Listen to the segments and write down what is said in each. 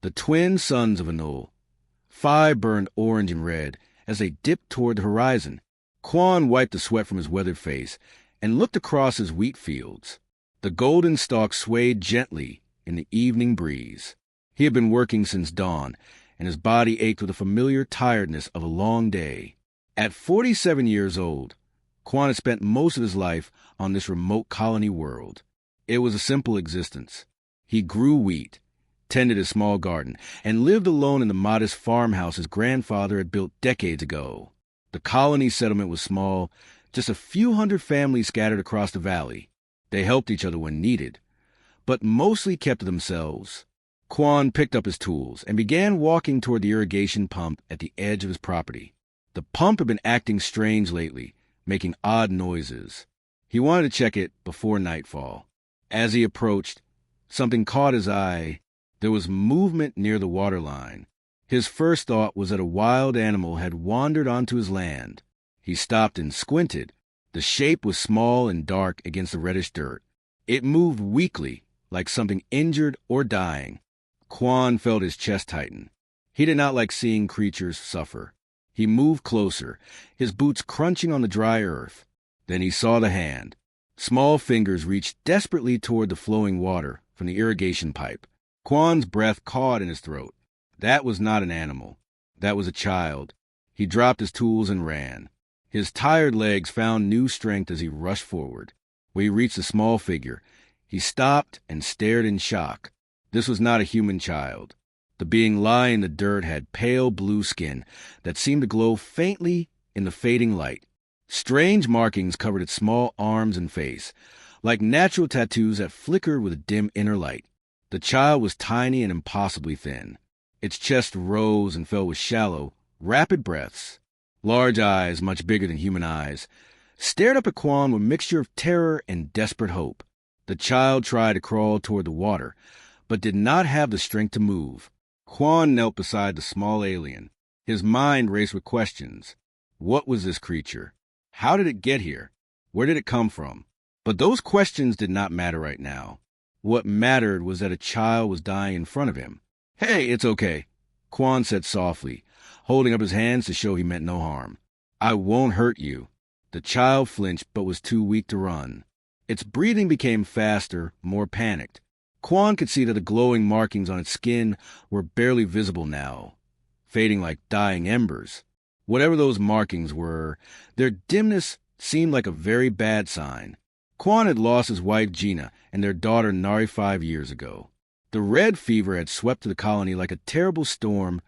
The twin sons of Anul. 5 burned orange and red as they dipped toward the horizon. Quan wiped the sweat from his weathered face and looked across his wheat fields. The golden stalks swayed gently in the evening breeze. He had been working since dawn, and his body ached with the familiar tiredness of a long day. At 47 years old, Quan had spent most of his life on this remote colony world. It was a simple existence. He grew wheat, tended his small garden, and lived alone in the modest farmhouse his grandfather had built decades ago. The colony settlement was small, just a few hundred families scattered across the valley. They helped each other when needed, but mostly kept to themselves. Quan picked up his tools and began walking toward the irrigation pump at the edge of his property. The pump had been acting strange lately, making odd noises. He wanted to check it before nightfall. As he approached, something caught his eye. There was movement near the waterline. His first thought was that a wild animal had wandered onto his land. He stopped and squinted. The shape was small and dark against the reddish dirt. It moved weakly, like something injured or dying. Quan felt his chest tighten. He did not like seeing creatures suffer. He moved closer, his boots crunching on the dry earth. Then he saw the hand. Small fingers reached desperately toward the flowing water from the irrigation pipe. Quan's breath caught in his throat. That was not an animal. That was a child. He dropped his tools and ran. His tired legs found new strength as he rushed forward. When he reached the small figure, he stopped and stared in shock. This was not a human child. The being lying in the dirt had pale blue skin that seemed to glow faintly in the fading light. Strange markings covered its small arms and face, like natural tattoos that flickered with a dim inner light. The child was tiny and impossibly thin. Its chest rose and fell with shallow, rapid breaths. Large eyes, much bigger than human eyes, stared up at Quan with a mixture of terror and desperate hope. The child tried to crawl toward the water, but did not have the strength to move. Quan knelt beside the small alien. His mind raced with questions. What was this creature? How did it get here? Where did it come from? But those questions did not matter right now. What mattered was that a child was dying in front of him. "Hey, it's okay," Quan said softly, holding up his hands to show he meant no harm. "I won't hurt you." The child flinched but was too weak to run. Its breathing became faster, more panicked. Quan could see that the glowing markings on its skin were barely visible now, fading like dying embers. Whatever those markings were, their dimness seemed like a very bad sign. Quan had lost his wife Gina and their daughter Nari 5 years ago. The red fever had swept to the colony like a terrible storm,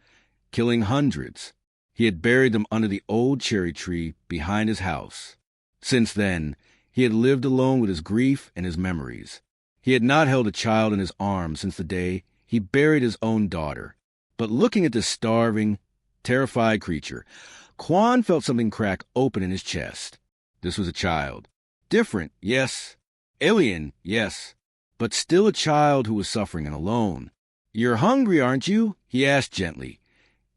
killing hundreds. He had buried them under the old cherry tree behind his house. Since then, he had lived alone with his grief and his memories. He had not held a child in his arms since the day he buried his own daughter. But looking at this starving, terrified creature, Quan felt something crack open in his chest. This was a child. Different, yes. Alien, yes. But still a child who was suffering and alone. "You're hungry, aren't you?" he asked gently,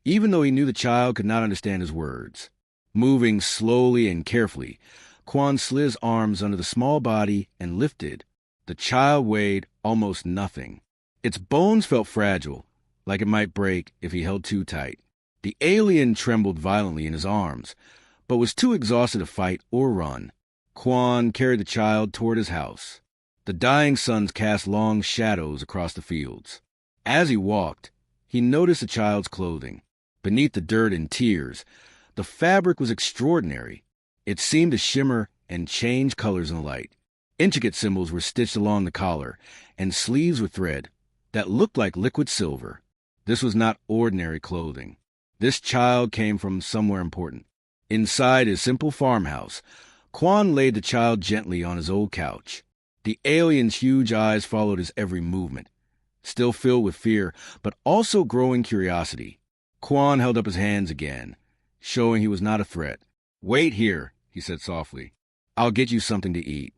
even though he knew the child could not understand his words. Moving slowly and carefully, Quan slid his arms under the small body and lifted. The child weighed almost nothing. Its bones felt fragile, like it might break if he held too tight. The alien trembled violently in his arms, but was too exhausted to fight or run. Quan carried the child toward his house. The dying suns cast long shadows across the fields. As he walked, he noticed the child's clothing. Beneath the dirt and tears, the fabric was extraordinary. It seemed to shimmer and change colors in the light. Intricate symbols were stitched along the collar, and sleeves with thread that looked like liquid silver. This was not ordinary clothing. This child came from somewhere important. Inside his simple farmhouse, Quan laid the child gently on his old couch. The alien's huge eyes followed his every movement, still filled with fear, but also growing curiosity. Quan held up his hands again, showing he was not a threat. "Wait here," he said softly. "I'll get you something to eat."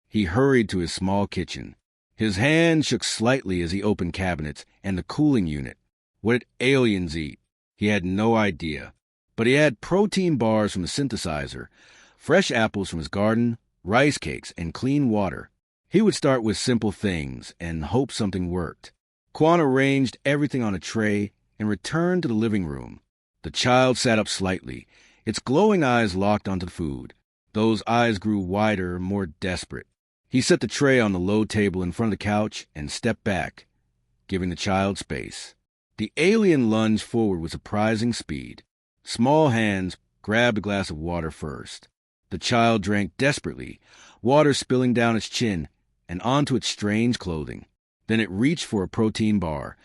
He hurried to his small kitchen. His hand shook slightly as he opened cabinets and the cooling unit. What did aliens eat? He had no idea. But he had protein bars from the synthesizer, fresh apples from his garden, rice cakes, and clean water. He would start with simple things and hope something worked. Quan arranged everything on a tray and returned to the living room. The child sat up slightly, its glowing eyes locked onto the food. Those eyes grew wider, more desperate. He set the tray on the low table in front of the couch and stepped back, giving the child space. The alien lunged forward with surprising speed. Small hands grabbed a glass of water first. The child drank desperately, water spilling down its chin and onto its strange clothing. Then it reached for a protein bar,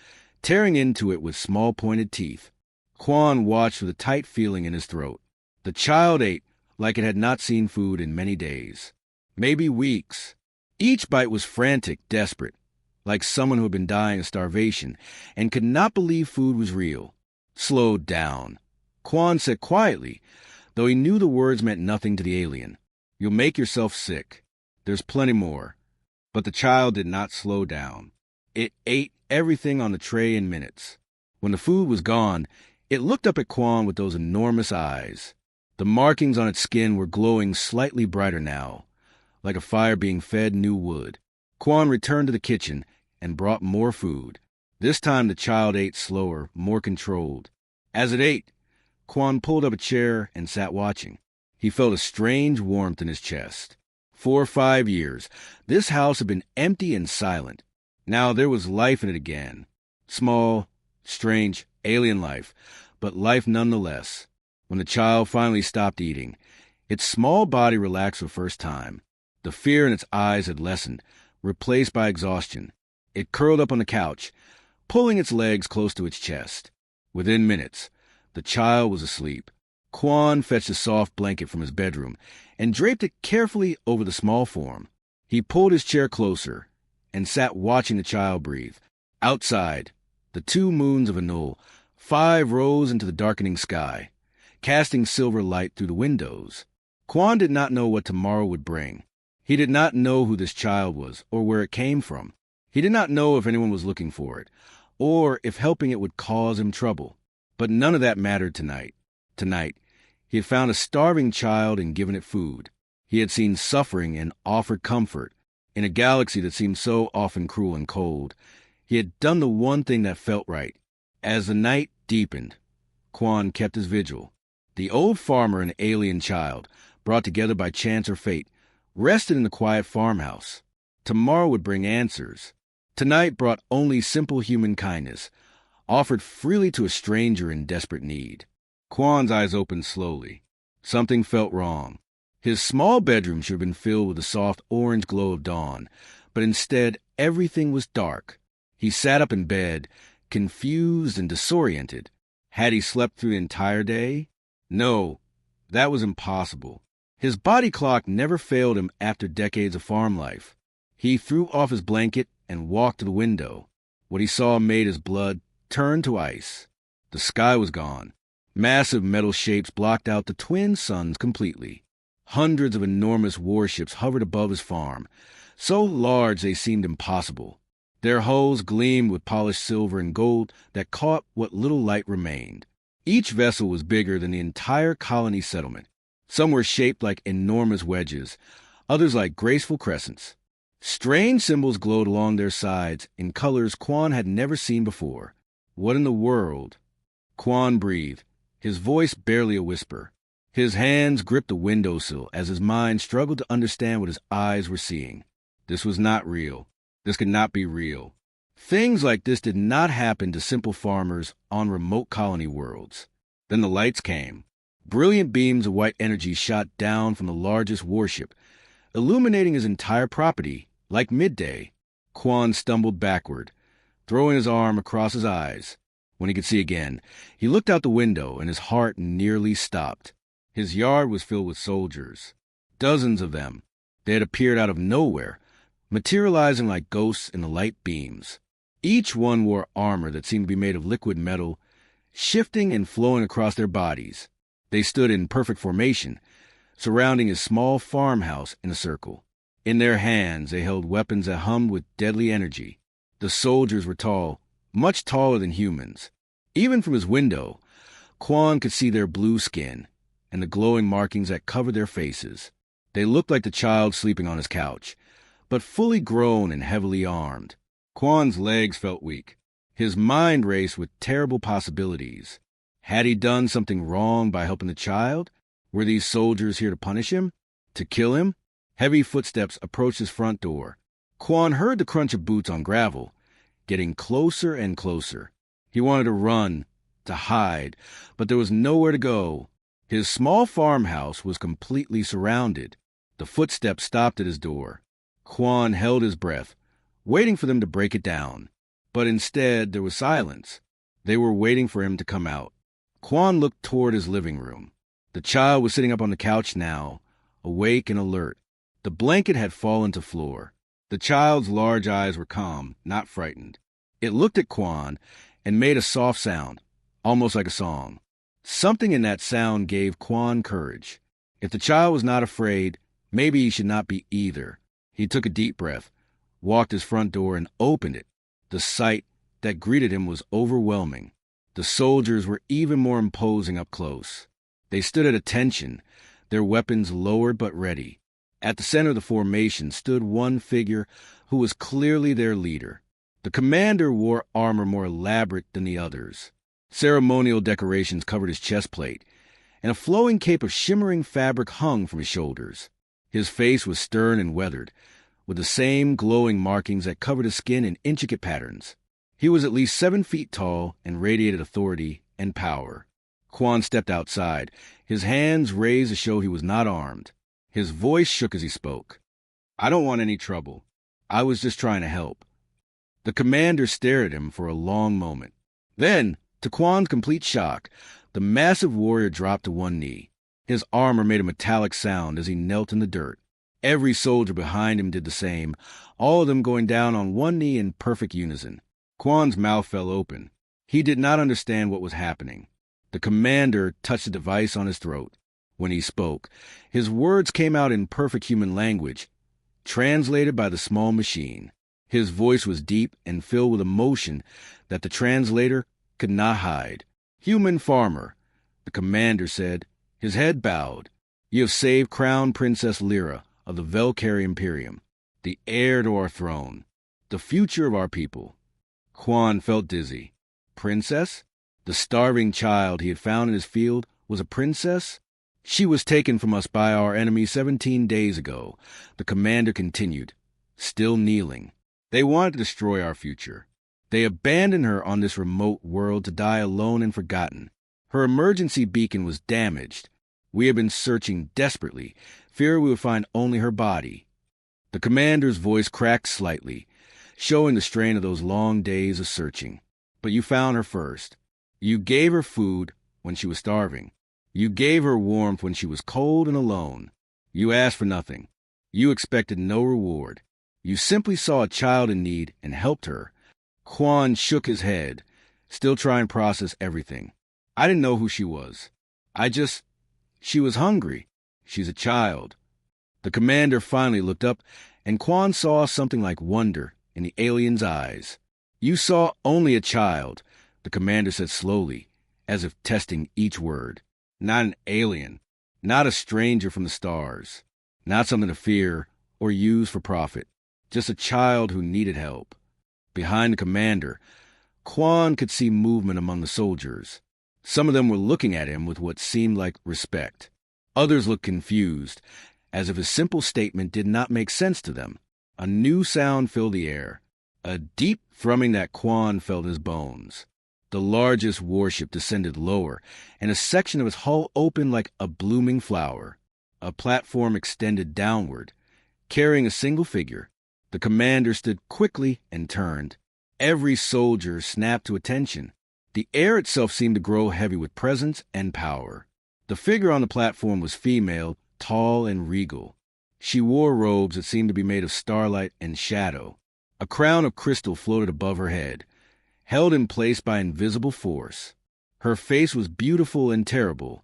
tearing into it with small pointed teeth. Quan watched with a tight feeling in his throat. The child ate like it had not seen food in many days, maybe weeks. Each bite was frantic, desperate, like someone who had been dying of starvation and could not believe food was real. Slow down, Quan said quietly, though he knew the words meant nothing to the alien. You'll make yourself sick. There's plenty more. But the child did not slow down. It ate everything on the tray in minutes. When the food was gone, it looked up at Quan with those enormous eyes. The markings on its skin were glowing slightly brighter now, like a fire being fed new wood. Quan returned to the kitchen and brought more food. This time the child ate slower, more controlled. As it ate, Quan pulled up a chair and sat watching. He felt a strange warmth in his chest. For 5 years, this house had been empty and silent. Now there was life in it again. Small, strange, alien life, but life nonetheless. When the child finally stopped eating, its small body relaxed for the first time. The fear in its eyes had lessened, replaced by exhaustion. It curled up on the couch, pulling its legs close to its chest. Within minutes, the child was asleep. Quan fetched a soft blanket from his bedroom and draped it carefully over the small form. He pulled his chair closer and sat watching the child breathe. Outside, the 2 moons of Anul, 5 rose into the darkening sky, casting silver light through the windows. Quan did not know what tomorrow would bring. He did not know who this child was or where it came from. He did not know if anyone was looking for it, or if helping it would cause him trouble. But none of that mattered tonight. Tonight, he had found a starving child and given it food. He had seen suffering and offered comfort. In a galaxy that seemed so often cruel and cold, he had done the one thing that felt right. As the night deepened, Quan kept his vigil. The old farmer and alien child, brought together by chance or fate, rested in the quiet farmhouse. Tomorrow would bring answers. Tonight brought only simple human kindness, offered freely to a stranger in desperate need. Quan's eyes opened slowly. Something felt wrong. His small bedroom should have been filled with the soft orange glow of dawn, but instead everything was dark. He sat up in bed, confused and disoriented. Had he slept through the entire day? No, that was impossible. His body clock never failed him after decades of farm life. He threw off his blanket and walked to the window. What he saw made his blood turn to ice. The sky was gone. Massive metal shapes blocked out the twin suns completely. Hundreds of enormous warships hovered above his farm, so large they seemed impossible. Their hulls gleamed with polished silver and gold that caught what little light remained. Each vessel was bigger than the entire colony settlement. Some were shaped like enormous wedges, others like graceful crescents. Strange symbols glowed along their sides in colors Quan had never seen before. What in the world? Quan breathed, his voice barely a whisper. His hands gripped the windowsill as his mind struggled to understand what his eyes were seeing. This was not real. This could not be real. Things like this did not happen to simple farmers on remote colony worlds. Then the lights came. Brilliant beams of white energy shot down from the largest warship, illuminating his entire property like midday. Quan stumbled backward, throwing his arm across his eyes. When he could see again, he looked out the window and his heart nearly stopped. His yard was filled with soldiers. Dozens of them. They had appeared out of nowhere, materializing like ghosts in the light beams. Each one wore armor that seemed to be made of liquid metal, shifting and flowing across their bodies. They stood in perfect formation, surrounding his small farmhouse in a circle. In their hands they held weapons that hummed with deadly energy. The soldiers were tall, much taller than humans. Even from his window, Quan could see their blue skin and the glowing markings that covered their faces. They looked like the child sleeping on his couch, but fully grown and heavily armed. Quan's legs felt weak. His mind raced with terrible possibilities. Had he done something wrong by helping the child? Were these soldiers here to punish him? To kill him? Heavy footsteps approached his front door. Quan heard the crunch of boots on gravel, getting closer and closer. He wanted to run, to hide, but there was nowhere to go. His small farmhouse was completely surrounded. The footsteps stopped at his door. Quan held his breath, waiting for them to break it down. But instead, there was silence. They were waiting for him to come out. Quan looked toward his living room. The child was sitting up on the couch now, awake and alert. The blanket had fallen to the floor. The child's large eyes were calm, not frightened. It looked at Quan and made a soft sound, almost like a song. Something in that sound gave Quan courage. If the child was not afraid, maybe he should not be either. He took a deep breath, walked to his front door, and opened it. The sight that greeted him was overwhelming. The soldiers were even more imposing up close. They stood at attention, their weapons lowered but ready. At the center of the formation stood one figure who was clearly their leader. The commander wore armor more elaborate than the others. Ceremonial decorations covered his chest plate, and a flowing cape of shimmering fabric hung from his shoulders. His face was stern and weathered, with the same glowing markings that covered his skin in intricate patterns. He was at least 7 feet tall and radiated authority and power. Quan stepped outside, his hands raised to show he was not armed. His voice shook as he spoke. "I don't want any trouble. I was just trying to help." The commander stared at him for a long moment. Then, to Quan's complete shock, the massive warrior dropped to one knee. His armor made a metallic sound as he knelt in the dirt. Every soldier behind him did the same, all of them going down on one knee in perfect unison. Quan's mouth fell open. He did not understand what was happening. The commander touched the device on his throat. When he spoke, his words came out in perfect human language, translated by the small machine. His voice was deep and filled with emotion that the translator could not hide. "Human farmer," the commander said, his head bowed. "You have saved Crown Princess Lyra of the Velcari Imperium, the heir to our throne, the future of our people." Quan felt dizzy. Princess? The starving child he had found in his field was a princess? "She was taken from us by our enemy 17 days ago," the commander continued, still kneeling. "They wanted to destroy our future. They abandoned her on this remote world to die alone and forgotten. Her emergency beacon was damaged. We have been searching desperately, fearing we would find only her body." The commander's voice cracked slightly, showing the strain of those long days of searching. "But you found her first. You gave her food when she was starving. You gave her warmth when she was cold and alone. You asked for nothing. You expected no reward. You simply saw a child in need and helped her." Quan shook his head, still trying to process everything. "I didn't know who she was. She was hungry. She's a child." The commander finally looked up, and Quan saw something like wonder in the alien's eyes. "You saw only a child," the commander said slowly, as if testing each word. "Not an alien, not a stranger from the stars, not something to fear or use for profit, just a child who needed help." Behind the commander, Quan could see movement among the soldiers. Some of them were looking at him with what seemed like respect. Others looked confused, as if his simple statement did not make sense to them. A new sound filled the air, a deep thrumming that Quan felt in his bones. The largest warship descended lower, and a section of its hull opened like a blooming flower. A platform extended downward, carrying a single figure. The commander stood quickly and turned. Every soldier snapped to attention. The air itself seemed to grow heavy with presence and power. The figure on the platform was female, tall and regal. She wore robes that seemed to be made of starlight and shadow. A crown of crystal floated above her head, held in place by invisible force. Her face was beautiful and terrible,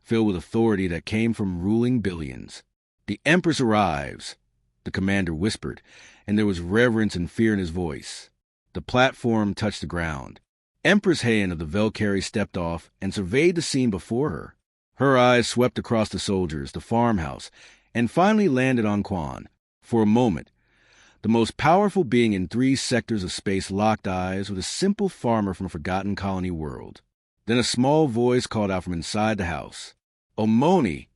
filled with authority that came from ruling billions. "The Empress arrives," the commander whispered, and there was reverence and fear in his voice. The platform touched the ground. Empress Heian of the Velcari stepped off and surveyed the scene before her. Her eyes swept across the soldiers, the farmhouse, and finally landed on Quan. For a moment, The most powerful being in 3 sectors of space locked eyes with a simple farmer from a forgotten colony world. Then a small voice called out from inside the house. "Omoni!"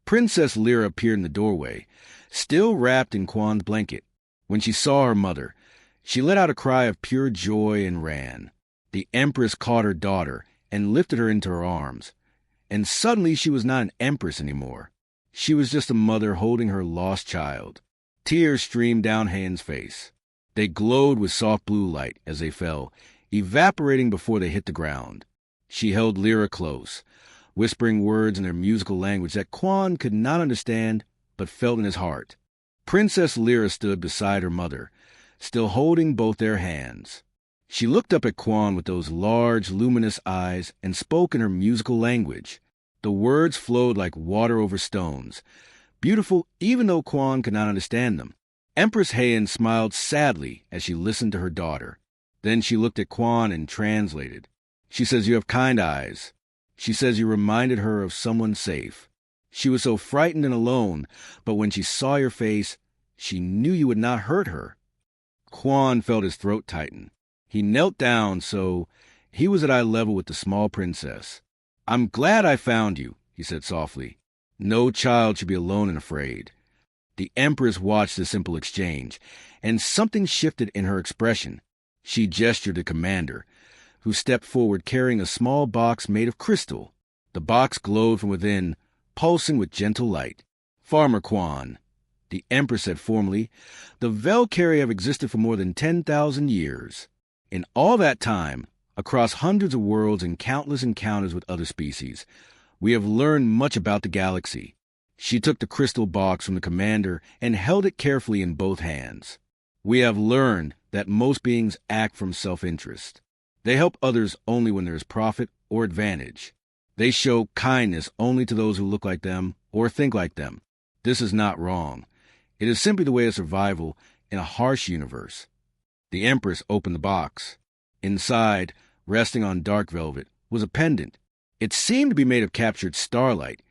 Princess Lyra appeared in the doorway, still wrapped in Quan's blanket. When she saw her mother, she let out a cry of pure joy and ran. The Empress caught her daughter and lifted her into her arms. And suddenly she was not an empress anymore. She was just a mother holding her lost child. Tears streamed down Han's face. They glowed with soft blue light as they fell, evaporating before they hit the ground. She held Lyra close, whispering words in their musical language that Quan could not understand but felt in his heart. Princess Lyra stood beside her mother, still holding both their hands. She looked up at Quan with those large, luminous eyes and spoke in her musical language. The words flowed like water over stones, beautiful even though Quan could not understand them. Empress Heian smiled sadly as she listened to her daughter. Then she looked at Quan and translated. She says you have kind eyes. She says you reminded her of someone safe. She was so frightened and alone, but when she saw your face, she knew you would not hurt her. Quan felt his throat tighten. He knelt down so he was at eye level with the small princess. "I'm glad I found you," he said softly. "No child should be alone and afraid." The Empress watched the simple exchange, and something shifted in her expression. She gestured to Commander, who stepped forward carrying a small box made of crystal. The box glowed from within, pulsing with gentle light. "Farmer Quan," the Empress said formally, "the Velcari have existed for more than 10,000 years. In all that time, across hundreds of worlds and countless encounters with other species, we have learned much about the galaxy." She took the crystal box from the commander and held it carefully in both hands. "We have learned that most beings act from self-interest. They help others only when there is profit or advantage. They show kindness only to those who look like them or think like them. This is not wrong. It is simply the way of survival in a harsh universe." The Empress opened the box. Inside, resting on dark velvet, was a pendant. It seemed to be made of captured starlight,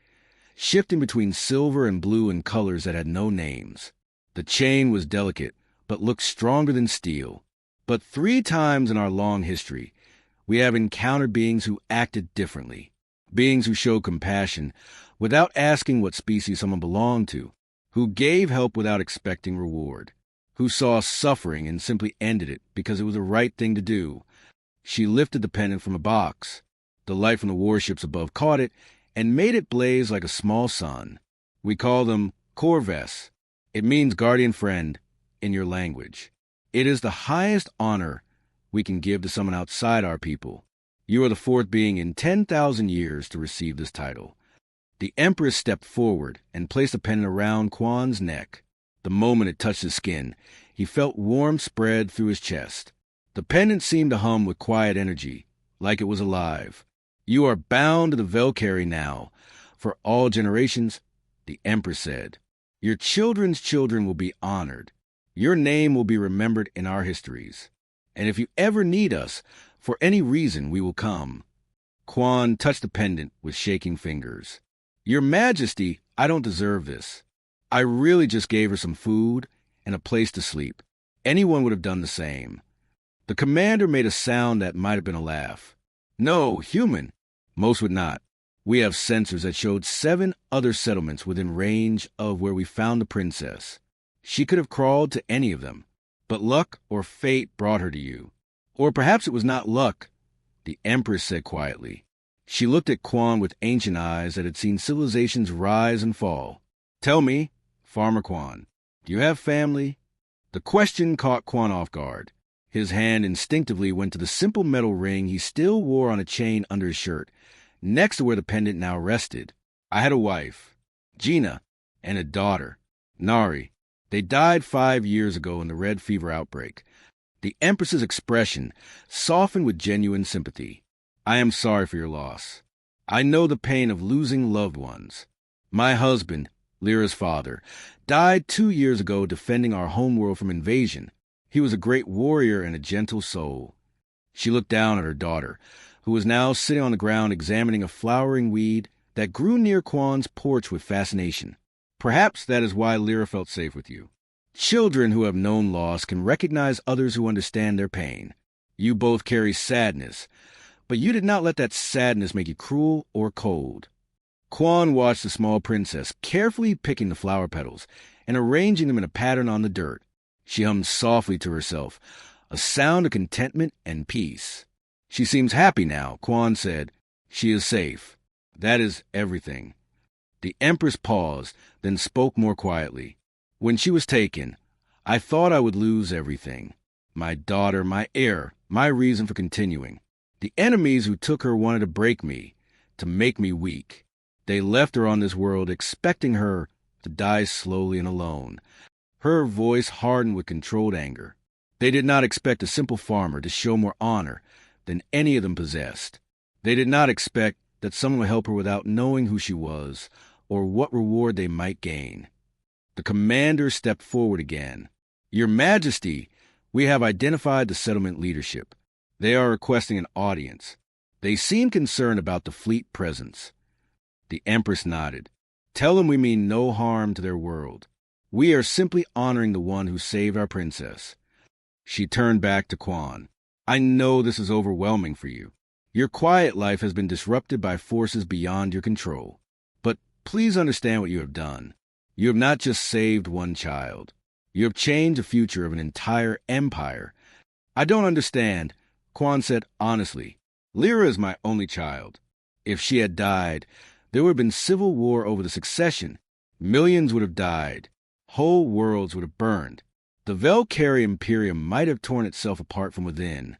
shifting between silver and blue in colors that had no names. The chain was delicate, but looked stronger than steel. But 3 times in our long history, we have encountered beings who acted differently. Beings who showed compassion without asking what species someone belonged to, who gave help without expecting reward, who saw suffering and simply ended it because it was the right thing to do. She lifted the pendant from a box. The light from the warships above caught it and made it blaze like a small sun. "We call them Corves. It means guardian friend in your language. It is the highest honor we can give to someone outside our people. You are the 4th being in 10,000 years to receive this title." The Empress stepped forward and placed the pendant around Quan's neck. The moment it touched his skin, he felt warmth spread through his chest. The pendant seemed to hum with quiet energy, like it was alive. "You are bound to the Velcari now, for all generations," the Empress said. "Your children's children will be honored. Your name will be remembered in our histories. And if you ever need us, for any reason, we will come." Quan touched the pendant with shaking fingers. "Your Majesty, I don't deserve this. I really just gave her some food and a place to sleep. Anyone would have done the same." The commander made a sound that might have been a laugh. "No, human. Most would not. We have sensors that showed 7 other settlements within range of where we found the princess. She could have crawled to any of them, but luck or fate brought her to you. Or perhaps it was not luck," the Empress said quietly. She looked at Quan with ancient eyes that had seen civilizations rise and fall. "Tell me, Farmer Quan, do you have family?" The question caught Quan off guard. His hand instinctively went to the simple metal ring he still wore on a chain under his shirt, next to where the pendant now rested. "I had a wife, Gina, and a daughter, Nari. They died 5 years ago in the Red Fever outbreak." The Empress's expression softened with genuine sympathy. "I am sorry for your loss. I know the pain of losing loved ones. My husband, Lyra's father, died 2 years ago defending our homeworld from invasion. He was a great warrior and a gentle soul." She looked down at her daughter, who was now sitting on the ground examining a flowering weed that grew near Quan's porch with fascination. "Perhaps that is why Lyra felt safe with you. Children who have known loss can recognize others who understand their pain. You both carry sadness, but you did not let that sadness make you cruel or cold. Quan watched the small princess carefully picking the flower petals and arranging them in a pattern on the dirt. She hummed softly to herself, a sound of contentment and peace. She seems happy now, Quan said. She is safe. That is everything. The Empress paused, then spoke more quietly. When she was taken, I thought I would lose everything. My daughter, my heir, my reason for continuing. The enemies who took her wanted to break me, to make me weak. They left her on this world expecting her to die slowly and alone. Her voice hardened with controlled anger. They did not expect a simple farmer to show more honor than any of them possessed. They did not expect that someone would help her without knowing who she was or what reward they might gain. The commander stepped forward again. Your Majesty, we have identified the settlement leadership. They are requesting an audience. They seem concerned about the fleet presence. The Empress nodded. Tell them we mean no harm to their world. We are simply honoring the one who saved our princess. She turned back to Quan. I know this is overwhelming for you. Your quiet life has been disrupted by forces beyond your control. But please understand what you have done. You have not just saved one child. You have changed the future of an entire empire. I don't understand, Quan said honestly. Lyra is my only child. If she had died, there would have been civil war over the succession. Millions would have died. Whole worlds would have burned. The Velcari Imperium might have torn itself apart from within.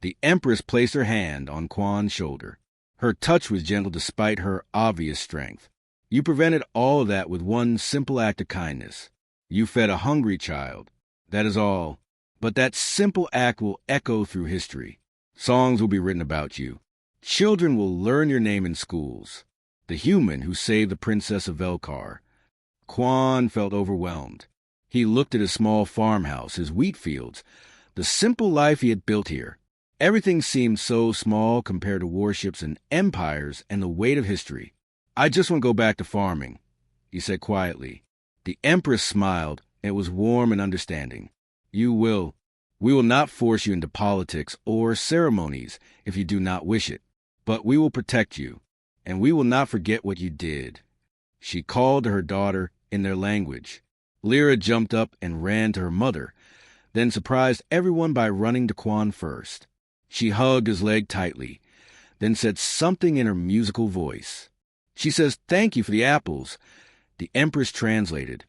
The Empress placed her hand on Quan's shoulder. Her touch was gentle despite her obvious strength. You prevented all of that with one simple act of kindness. You fed a hungry child. That is all. But that simple act will echo through history. Songs will be written about you. Children will learn your name in schools. The human who saved the Princess of Velcar. Quan felt overwhelmed. He looked at his small farmhouse, his wheat fields, the simple life he had built here. Everything seemed so small compared to warships and empires and the weight of history. I just want to go back to farming, he said quietly. The Empress smiled, and it was warm and understanding. You will. We will not force you into politics or ceremonies if you do not wish it, but we will protect you, and we will not forget what you did. She called to her daughter in their language. Lyra jumped up and ran to her mother, then surprised everyone by running to Quan first. She hugged his leg tightly, then said something in her musical voice. She says, "Thank you for the apples." The Empress translated,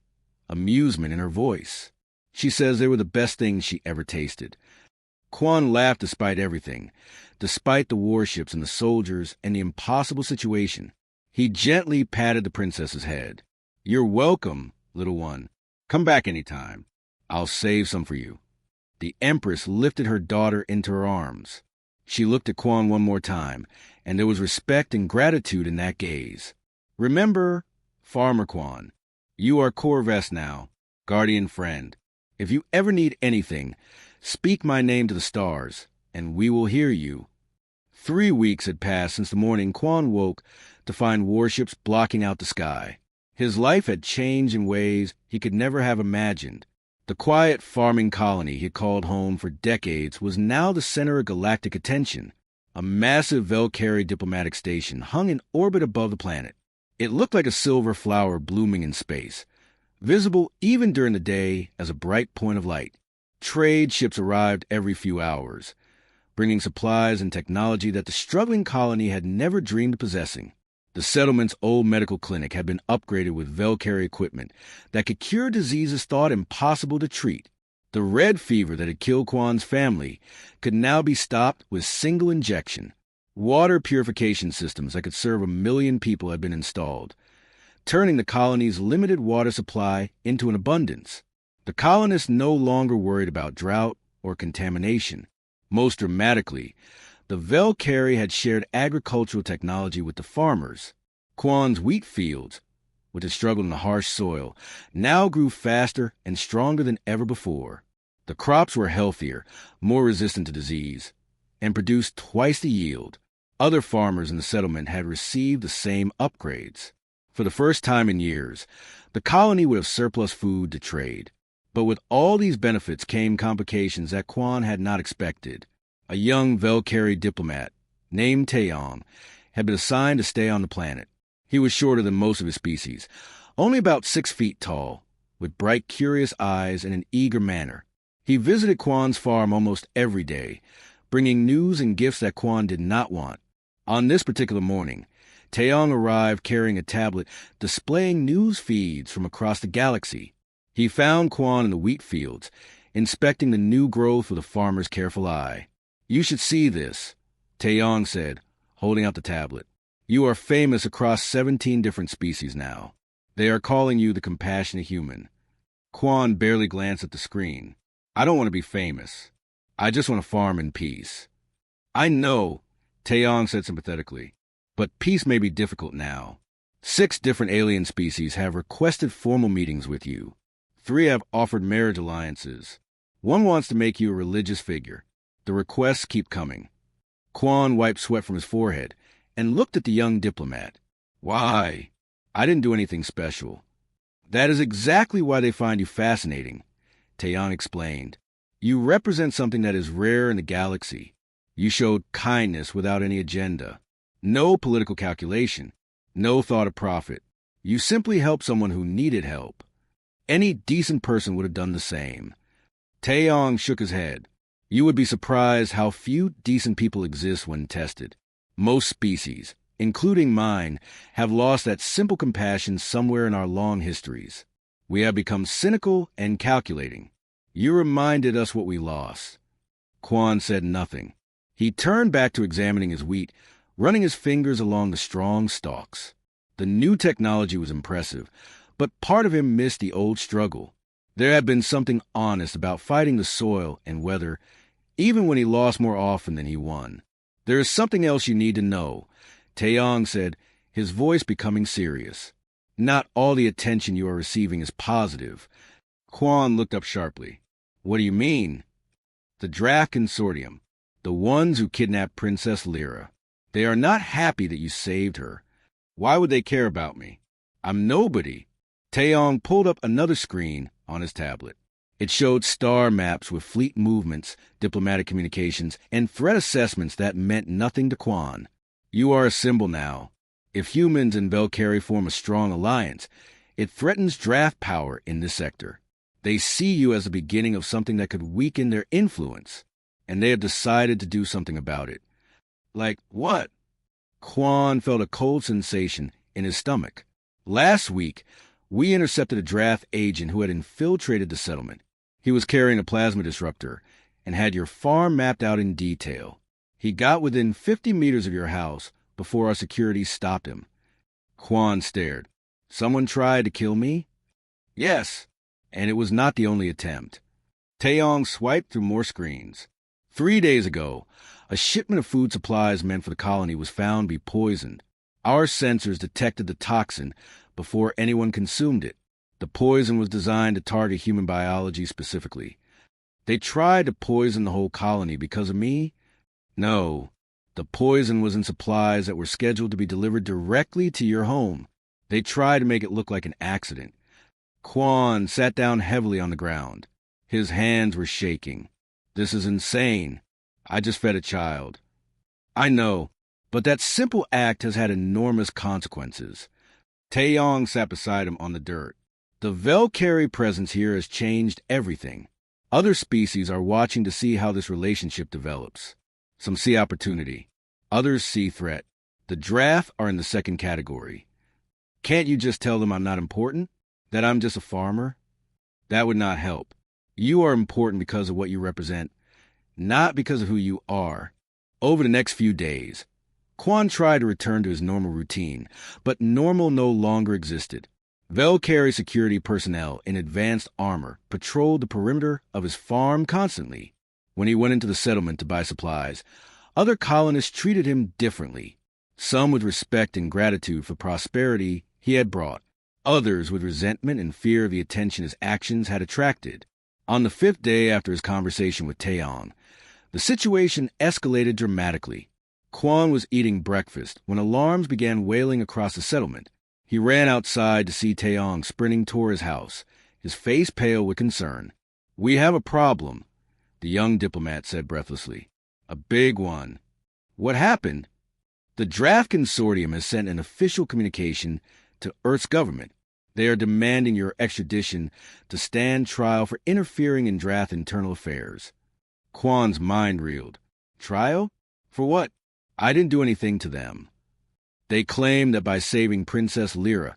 amusement in her voice. She says they were the best things she ever tasted. Quan laughed despite everything, despite the warships and the soldiers and the impossible situation. He gently patted the princess's head. You're welcome, little one. Come back any time. I'll save some for you. The Empress lifted her daughter into her arms. She looked at Quan one more time, and there was respect and gratitude in that gaze. Remember, Farmer Quan, you are Corvus now, guardian friend. If you ever need anything, speak my name to the stars, and we will hear you. 3 weeks had passed since the morning Quan woke to find warships blocking out the sky. His life had changed in ways he could never have imagined. The quiet farming colony he had called home for decades was now the center of galactic attention. A massive Velcari diplomatic station hung in orbit above the planet. It looked like a silver flower blooming in space, visible even during the day as a bright point of light. Trade ships arrived every few hours, bringing supplies and technology that the struggling colony had never dreamed of possessing. The settlement's old medical clinic had been upgraded with Velcari equipment that could cure diseases thought impossible to treat. The red fever that had killed Quan's family could now be stopped with single injection. Water purification systems that could serve 1 million people had been installed, turning the colony's limited water supply into an abundance. The colonists no longer worried about drought or contamination. Most dramatically, the Velcari had shared agricultural technology with the farmers. Quan's wheat fields, which had struggled in the harsh soil, now grew faster and stronger than ever before. The crops were healthier, more resistant to disease, and produced twice the yield. Other farmers in the settlement had received the same upgrades. For the first time in years, the colony would have surplus food to trade. But with all these benefits came complications that Quan had not expected. A young Velcari diplomat, named Taeyong, had been assigned to stay on the planet. He was shorter than most of his species, only about 6 feet tall, with bright, curious eyes and an eager manner. He visited Quan's farm almost every day, bringing news and gifts that Quan did not want. On this particular morning, Taeyong arrived carrying a tablet displaying news feeds from across the galaxy. He found Quan in the wheat fields, inspecting the new growth with a farmer's careful eye. "You should see this," Taeyong said, holding out the tablet. "You are famous across 17 different species now. They are calling you the compassionate human." Quan barely glanced at the screen. "I don't want to be famous. I just want to farm in peace." "I know," Taeyong said sympathetically, "but peace may be difficult now. 6 different alien species have requested formal meetings with you. 3 have offered marriage alliances. 1 wants to make you a religious figure. The requests keep coming." Quan wiped sweat from his forehead and looked at the young diplomat. "Why? I didn't do anything special." "That is exactly why they find you fascinating," Taeyong explained. "You represent something that is rare in the galaxy. You showed kindness without any agenda. No political calculation. No thought of profit. You simply helped someone who needed help. Any decent person would have done the same." Taeyong shook his head. "You would be surprised how few decent people exist when tested. Most species, including mine, have lost that simple compassion somewhere in our long histories. We have become cynical and calculating. You reminded us what we lost." Quan said nothing. He turned back to examining his wheat, running his fingers along the strong stalks. The new technology was impressive, but part of him missed the old struggle. There had been something honest about fighting the soil and weather, even when he lost more often than he won. "There is something else you need to know," Taeyong said, his voice becoming serious. "Not all the attention you are receiving is positive." Quan looked up sharply. "What do you mean?" "The Draft Consortium, the ones who kidnapped Princess Lyra. They are not happy that you saved her. Why would they care about me? I'm nobody." Taeyong pulled up another screen on his tablet. It showed star maps with fleet movements, diplomatic communications, and threat assessments that meant nothing to Quan. "You are a symbol now. If humans and Velcari form a strong alliance, it threatens draft power in this sector. They see you as the beginning of something that could weaken their influence, and they have decided to do something about it." "Like what?" Quan felt a cold sensation in his stomach. "Last week, we intercepted a draft agent who had infiltrated the settlement. He was carrying a plasma disruptor and had your farm mapped out in detail. He got within 50 meters of your house before our security stopped him." Quan stared. "Someone tried to kill me?" "Yes, and it was not the only attempt." Taeyong swiped through more screens. 3 days ago, a shipment of food supplies meant for the colony was found to be poisoned. Our sensors detected the toxin before anyone consumed it. The poison was designed to target human biology specifically. They tried to poison the whole colony because of me? No. The poison was in supplies that were scheduled to be delivered directly to your home. They tried to make it look like an accident. Quan sat down heavily on the ground. His hands were shaking. "This is insane. I just fed a child." "I know, but that simple act has had enormous consequences." Taeyong sat beside him on the dirt. "The Velcari presence here has changed everything. Other species are watching to see how this relationship develops. Some see opportunity. Others see threat. The draft are in the second category. Can't you just tell them I'm not important? That I'm just a farmer?" "That would not help. You are important because of what you represent, not because of who you are." Over the next few days, Quan tried to return to his normal routine, but normal no longer existed. Velcari security personnel in advanced armor patrolled the perimeter of his farm constantly. When he went into the settlement to buy supplies, other colonists treated him differently. Some with respect and gratitude for prosperity he had brought, others with resentment and fear of the attention his actions had attracted. On the 5th day after his conversation with Taeyong, the situation escalated dramatically. Quan was eating breakfast when alarms began wailing across the settlement. He ran outside to see Taeyong sprinting toward his house, his face pale with concern. "We have a problem," the young diplomat said breathlessly. "A big one." "What happened?" "The Draft Consortium has sent an official communication to Earth's government. They are demanding your extradition to stand trial for interfering in Draft internal affairs." Quan's mind reeled. "Trial? For what? I didn't do anything to them." "They claim that by saving Princess Lyra,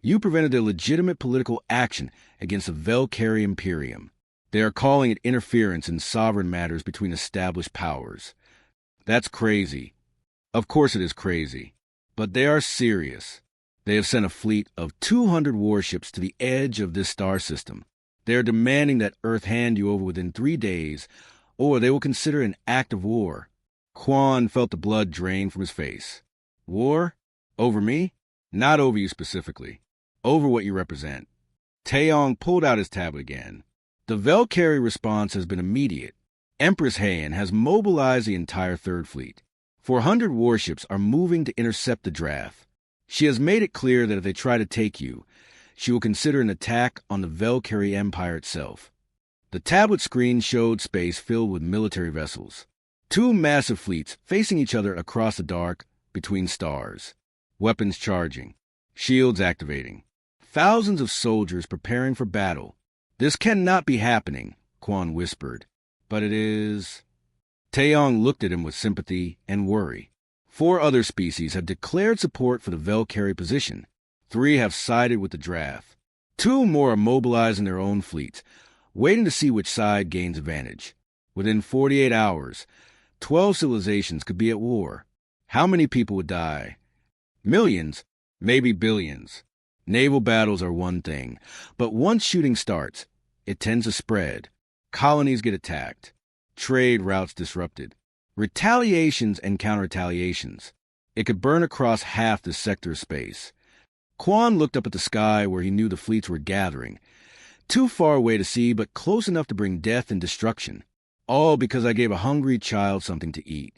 you prevented their legitimate political action against the Velcari Imperium. They are calling it interference in sovereign matters between established powers." "That's crazy." "Of course it is crazy. But they are serious. They have sent a fleet of 200 warships to the edge of this star system. They are demanding that Earth hand you over within 3 days, or they will consider an act of war." Quan felt the blood drain from his face. "War? Over me?" "Not over you specifically. Over what you represent." Taeyong pulled out his tablet again. "The Velcari response has been immediate. Empress Heian has mobilized the entire Third Fleet. 400 warships are moving to intercept the draft. She has made it clear that if they try to take you, she will consider an attack on the Velcari Empire itself." The tablet screen showed space filled with military vessels. 2 massive fleets facing each other across the dark between stars. Weapons charging. Shields activating. Thousands of soldiers preparing for battle. "This cannot be happening," Quan whispered. "But it is." Taeyong looked at him with sympathy and worry. 4 other species have declared support for the Velcari position. 3 have sided with the draft. 2 more are mobilizing their own fleets, waiting to see which side gains advantage. Within 48 hours, 12 civilizations could be at war. How many people would die? Millions, maybe billions. Naval battles are one thing, but once shooting starts, it tends to spread. Colonies get attacked. Trade routes disrupted. Retaliations and counter-retaliations. It could burn across half this sector of space. Quan looked up at the sky where he knew the fleets were gathering. Too far away to see, but close enough to bring death and destruction. All because I gave a hungry child something to eat.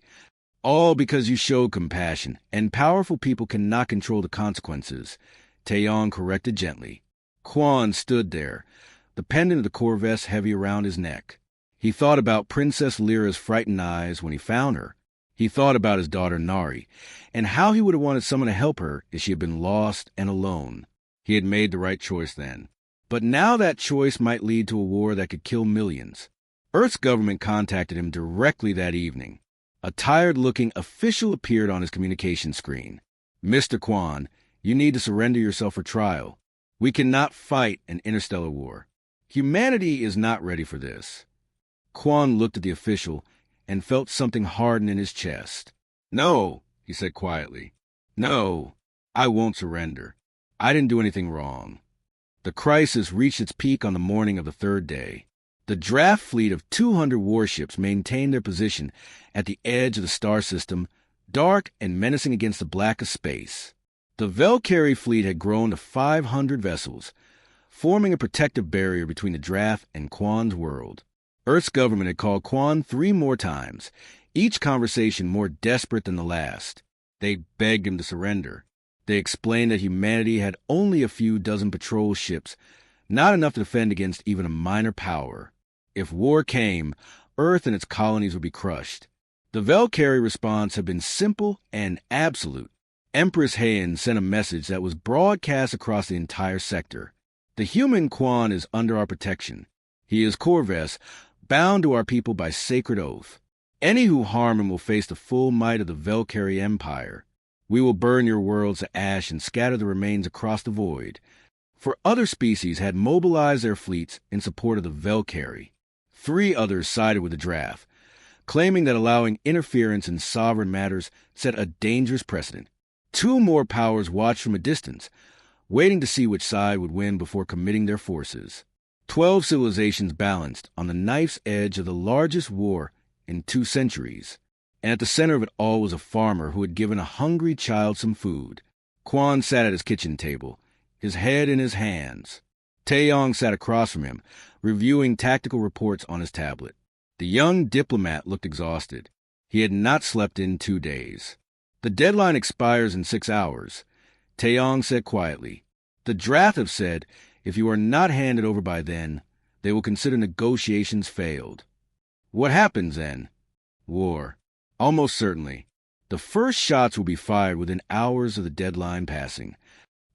All because you showed compassion, and powerful people cannot control the consequences, Taeyong corrected gently. Quan stood there, the pendant of the corvette heavy around his neck. He thought about Princess Lyra's frightened eyes when he found her. He thought about his daughter Nari, and how he would have wanted someone to help her if she had been lost and alone. He had made the right choice then. But now that choice might lead to a war that could kill millions. Earth's government contacted him directly that evening. A tired-looking official appeared on his communication screen. "Mr. Quan, you need to surrender yourself for trial. We cannot fight an interstellar war. Humanity is not ready for this." Quan looked at the official and felt something harden in his chest. "No," he said quietly. "No, I won't surrender. I didn't do anything wrong." The crisis reached its peak on the morning of the 3rd day. The draft fleet of 200 warships maintained their position at the edge of the star system, dark and menacing against the black of space. The Velcari fleet had grown to 500 vessels, forming a protective barrier between the draft and Quan's world. Earth's government had called Quan 3 more times, each conversation more desperate than the last. They begged him to surrender. They explained that humanity had only a few dozen patrol ships, not enough to defend against even a minor power. If war came, Earth and its colonies would be crushed. The Velcari response had been simple and absolute. Empress Heian sent a message that was broadcast across the entire sector. "The human Quan is under our protection. He is Corvus, bound to our people by sacred oath. Any who harm him will face the full might of the Velcari Empire. We will burn your worlds to ash and scatter the remains across the void." For other species had mobilized their fleets in support of the Velcari. 3 others sided with the draft, claiming that allowing interference in sovereign matters set a dangerous precedent. 2 more powers watched from a distance, waiting to see which side would win before committing their forces. 12 civilizations balanced on the knife's edge of the largest war in 2 centuries. And at the center of it all was a farmer who had given a hungry child some food. Quan sat at his kitchen table, his head in his hands. Taeyong sat across from him, reviewing tactical reports on his tablet. The young diplomat looked exhausted. He had not slept in 2 days. "The deadline expires in 6 hours," Taeyong said quietly. "The draft have said If you are not handed over by then, they will consider negotiations failed. What happens then? War. Almost certainly. The first shots will be fired within hours of the deadline passing.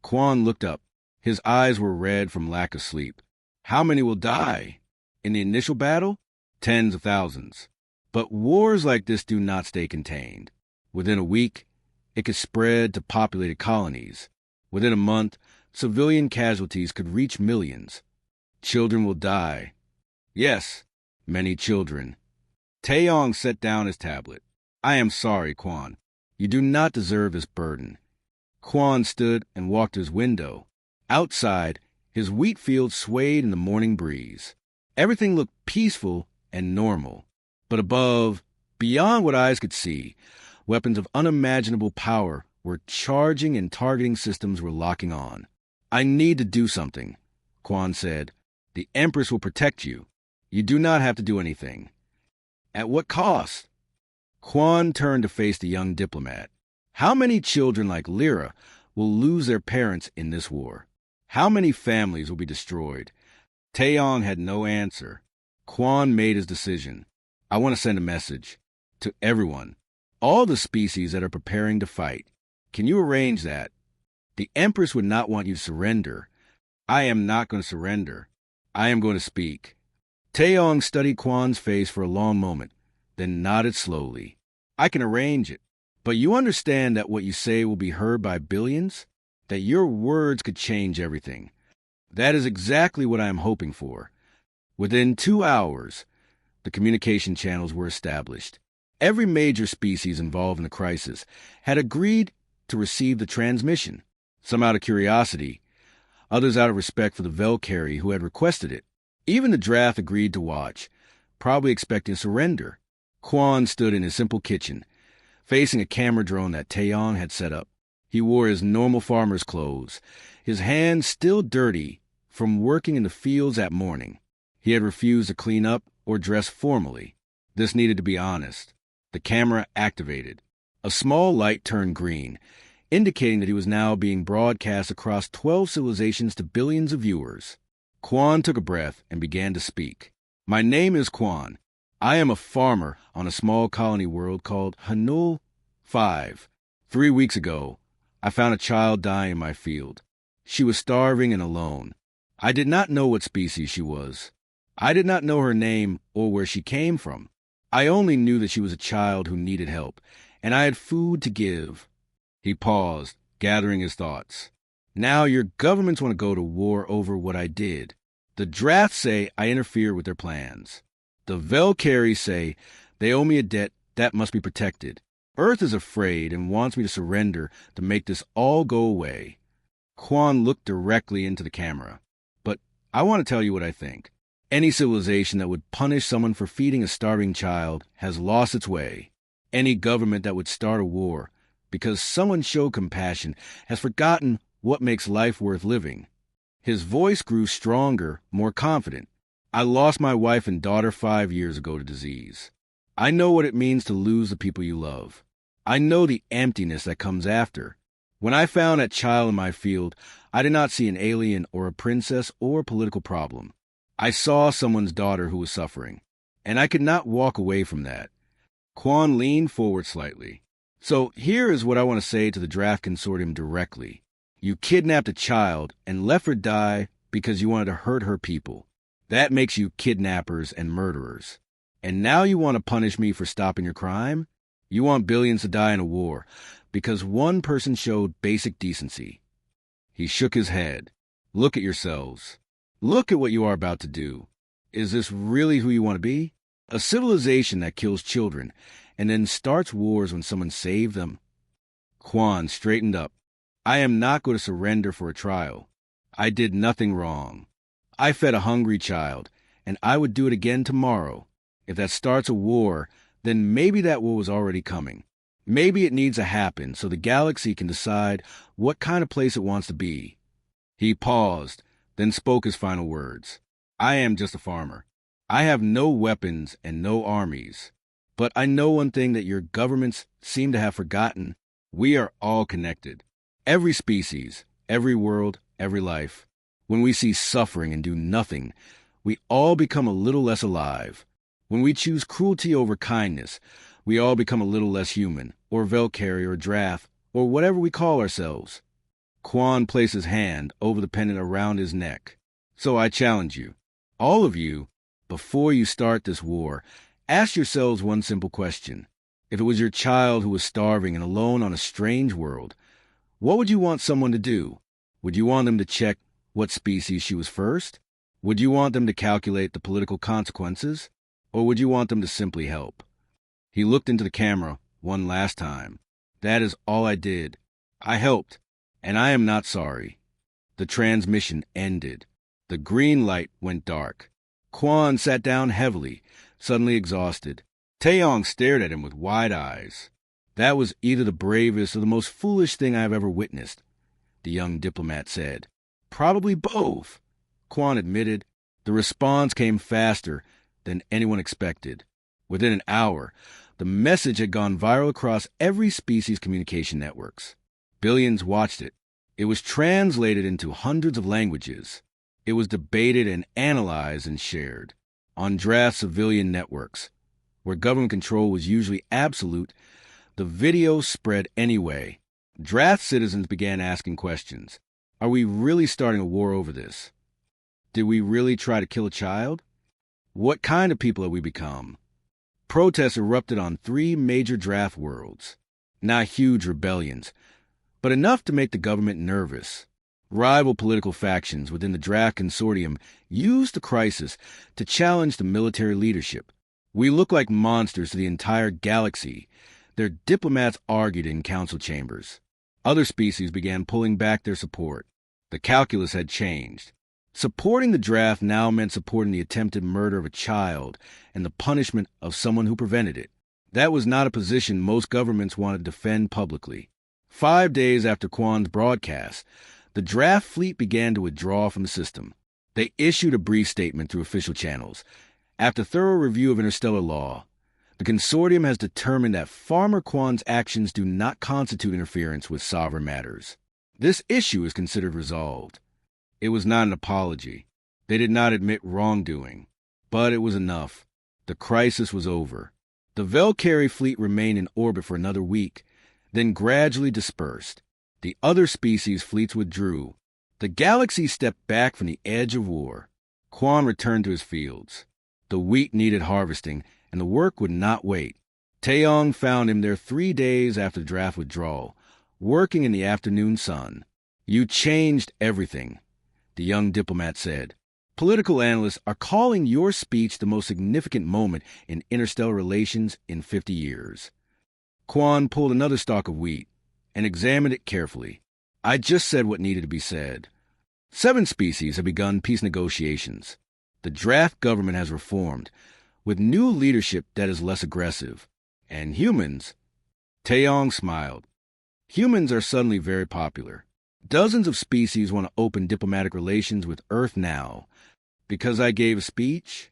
Quan looked up. His eyes were red from lack of sleep. How many will die? In the initial battle? Tens of thousands. But wars like this do not stay contained. Within a week, it could spread to populated colonies. Within a month, civilian casualties could reach millions. Children will die. Yes, many children. Taeyong set down his tablet. I am sorry, Quan. You do not deserve this burden. Quan stood and walked to his window. Outside, his wheat field swayed in the morning breeze. Everything looked peaceful and normal. But above, beyond what eyes could see, weapons of unimaginable power were charging and targeting systems were locking on. I need to do something, Quan said. The Empress will protect you. You do not have to do anything. At what cost? Quan turned to face the young diplomat. How many children like Lyra will lose their parents in this war? How many families will be destroyed? Taeyong had no answer. Quan made his decision. I want to send a message to everyone, all the species that are preparing to fight. Can you arrange that? The Empress would not want you to surrender. I am not going to surrender. I am going to speak. Taeyong studied Quan's face for a long moment, then nodded slowly. I can arrange it, but you understand that what you say will be heard by billions? That your words could change everything. That is exactly what I am hoping for. Within 2 hours, the communication channels were established. Every major species involved in the crisis had agreed to receive the transmission, some out of curiosity, others out of respect for the Velcari who had requested it. Even the draft agreed to watch, probably expecting surrender. Quan stood in his simple kitchen, facing a camera drone that Taeyong had set up. He wore his normal farmer's clothes, his hands still dirty from working in the fields that morning. He had refused to clean up or dress formally. This needed to be honest. The camera activated. A small light turned green, indicating that he was now being broadcast across 12 civilizations to billions of viewers. Quan took a breath and began to speak. My name is Quan. I am a farmer on a small colony world called Hanul 5. 3 weeks ago, I found a child dying in my field. She was starving and alone. I did not know what species she was. I did not know her name or where she came from. I only knew that she was a child who needed help, and I had food to give. He paused, gathering his thoughts. Now your governments want to go to war over what I did. The drafts say I interfere with their plans. The Velcari say they owe me a debt that must be protected. Earth is afraid and wants me to surrender to make this all go away. Quan looked directly into the camera. But I want to tell you what I think. Any civilization that would punish someone for feeding a starving child has lost its way. Any government that would start a war because someone showed compassion has forgotten what makes life worth living. His voice grew stronger, more confident. I lost my wife and daughter 5 years ago to disease. I know what it means to lose the people you love. I know the emptiness that comes after. When I found that child in my field, I did not see an alien or a princess or a political problem. I saw someone's daughter who was suffering, and I could not walk away from that. Quan leaned forward slightly. So here is what I want to say to the draft consortium directly. You kidnapped a child and left her die because you wanted to hurt her people. That makes you kidnappers and murderers. And now you want to punish me for stopping your crime? You want billions to die in a war because one person showed basic decency. He shook his head. Look at yourselves. Look at what you are about to do. Is this really who you want to be? A civilization that kills children and then starts wars when someone saved them? Quan straightened up. I am not going to surrender for a trial. I did nothing wrong. I fed a hungry child, and I would do it again tomorrow. If that starts a war, then maybe that war was already coming. Maybe it needs to happen so the galaxy can decide what kind of place it wants to be. He paused, then spoke his final words. I am just a farmer. I have no weapons and no armies. But I know one thing that your governments seem to have forgotten. We are all connected. Every species, every world, every life. When we see suffering and do nothing, we all become a little less alive. When we choose cruelty over kindness, we all become a little less human, or Valkyrie, or Drath, or whatever we call ourselves. Quan placed his hand over the pendant around his neck. So I challenge you, all of you, before you start this war, ask yourselves one simple question. If it was your child who was starving and alone on a strange world, what would you want someone to do? Would you want them to check what species she was first? Would you want them to calculate the political consequences? Or would you want them to simply help? He looked into the camera one last time. That is all I did. I helped, and I am not sorry. The transmission ended. The green light went dark. Quan sat down heavily, suddenly exhausted. Taeyong stared at him with wide eyes. That was either the bravest or the most foolish thing I have ever witnessed, the young diplomat said. Probably both, Quan admitted. The response came faster than anyone expected. Within an hour, the message had gone viral across every species' communication networks. Billions watched it. It was translated into hundreds of languages. It was debated and analyzed and shared on draft civilian networks. Where government control was usually absolute, the video spread anyway. Draft citizens began asking questions. Are we really starting a war over this? Did we really try to kill a child? What kind of people have we become? Protests erupted on 3 major draft worlds. Not huge rebellions, but enough to make the government nervous. Rival political factions within the draft consortium used the crisis to challenge the military leadership. We look like monsters to the entire galaxy. Their diplomats argued in council chambers. Other species began pulling back their support. The calculus had changed. Supporting the draft now meant supporting the attempted murder of a child and the punishment of someone who prevented it. That was not a position most governments wanted to defend publicly. 5 days after Quan's broadcast, the draft fleet began to withdraw from the system. They issued a brief statement through official channels. After thorough review of interstellar law, the consortium has determined that Farmer Quan's actions do not constitute interference with sovereign matters. This issue is considered resolved. It was not an apology. They did not admit wrongdoing. But it was enough. The crisis was over. The Valkyrie fleet remained in orbit for another week, then gradually dispersed. The other species' fleets withdrew. The galaxy stepped back from the edge of war. Quan returned to his fields. The wheat needed harvesting, and the work would not wait. Taeyong found him there 3 days after the draft withdrawal, working in the afternoon sun. You changed everything, the young diplomat said. Political analysts are calling your speech the most significant moment in interstellar relations in 50 years. Quan pulled another stalk of wheat and examined it carefully. I just said what needed to be said. 7 species have begun peace negotiations. The draft government has reformed, with new leadership that is less aggressive. And humans, Taeyong smiled. Humans are suddenly very popular. Dozens of species want to open diplomatic relations with Earth now. Because I gave a speech?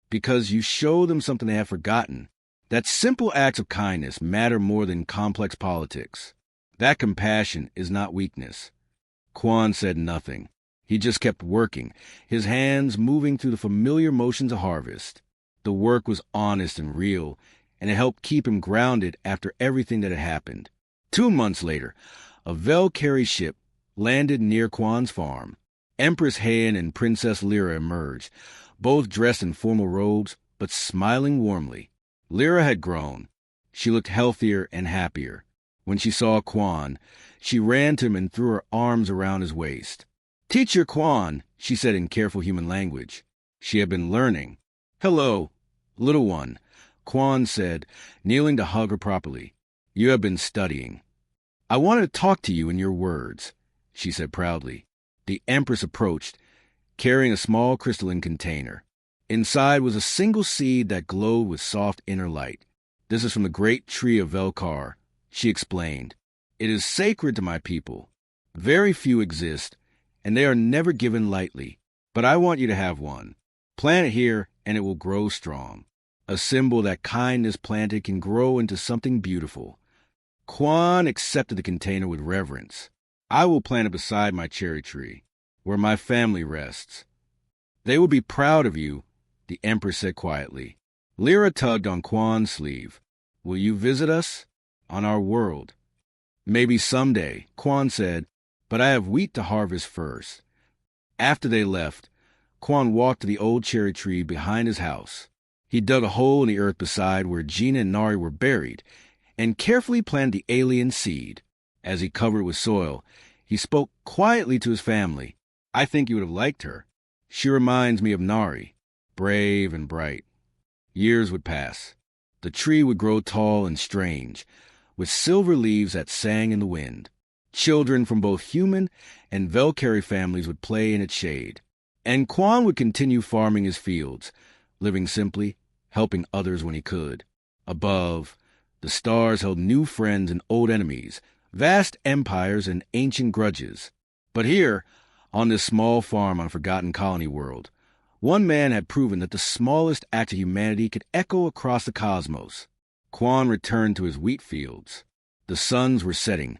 Because you show them something they have forgotten. That simple acts of kindness matter more than complex politics. That compassion is not weakness. Quan said nothing. He just kept working, his hands moving through the familiar motions of harvest. The work was honest and real, and it helped keep him grounded after everything that had happened. 2 months later, a Valkyrie ship landed near Quan's farm. Empress Heian and Princess Lyra emerged, both dressed in formal robes, but smiling warmly. Lyra had grown. She looked healthier and happier. When she saw Quan, she ran to him and threw her arms around his waist. Teacher Quan, she said in careful human language. She had been learning. Hello, little one, Quan said, kneeling to hug her properly. You have been studying. I wanted to talk to you in your words, she said proudly. The Empress approached, carrying a small crystalline container. Inside was a single seed that glowed with soft inner light. This is from the great tree of Velkar, she explained. It is sacred to my people. Very few exist, and they are never given lightly. But I want you to have one. Plant it here, and it will grow strong. A symbol that kindness planted can grow into something beautiful. Quan accepted the container with reverence. I will plant it beside my cherry tree. where my family rests. They will be proud of you, the Empress said quietly. Lyra tugged on Quan's sleeve. Will you visit us? On our world? Maybe someday, Quan said, but I have wheat to harvest first. After they left, Quan walked to the old cherry tree behind his house. He dug a hole in the earth beside where Gina and Nari were buried and carefully planted the alien seed. As he covered it with soil, he spoke quietly to his family. I think you would have liked her. She reminds me of Nari, brave and bright. Years would pass. The tree would grow tall and strange, with silver leaves that sang in the wind. Children from both human and Velcari families would play in its shade. And Quan would continue farming his fields, living simply, helping others when he could. Above, the stars held new friends and old enemies, vast empires and ancient grudges. But here, on this small farm on Forgotten Colony World, one man had proven that the smallest act of humanity could echo across the cosmos. Quan returned to his wheat fields. The suns were setting,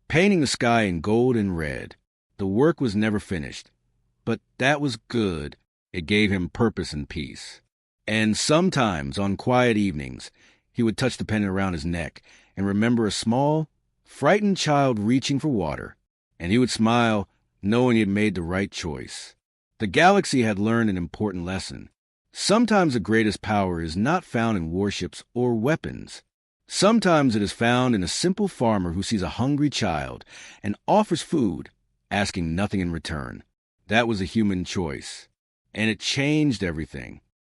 painting the sky in gold and red. The work was never finished, but that was good. It gave him purpose and peace. And sometimes, on quiet evenings, he would touch the pendant around his neck and remember a small, frightened child reaching for water, and he would smile, knowing he had made the right choice. The galaxy had learned an important lesson. Sometimes the greatest power is not found in warships or weapons. Sometimes it is found in a simple farmer who sees a hungry child and offers food, asking nothing in return. That was a human choice, and it changed everything.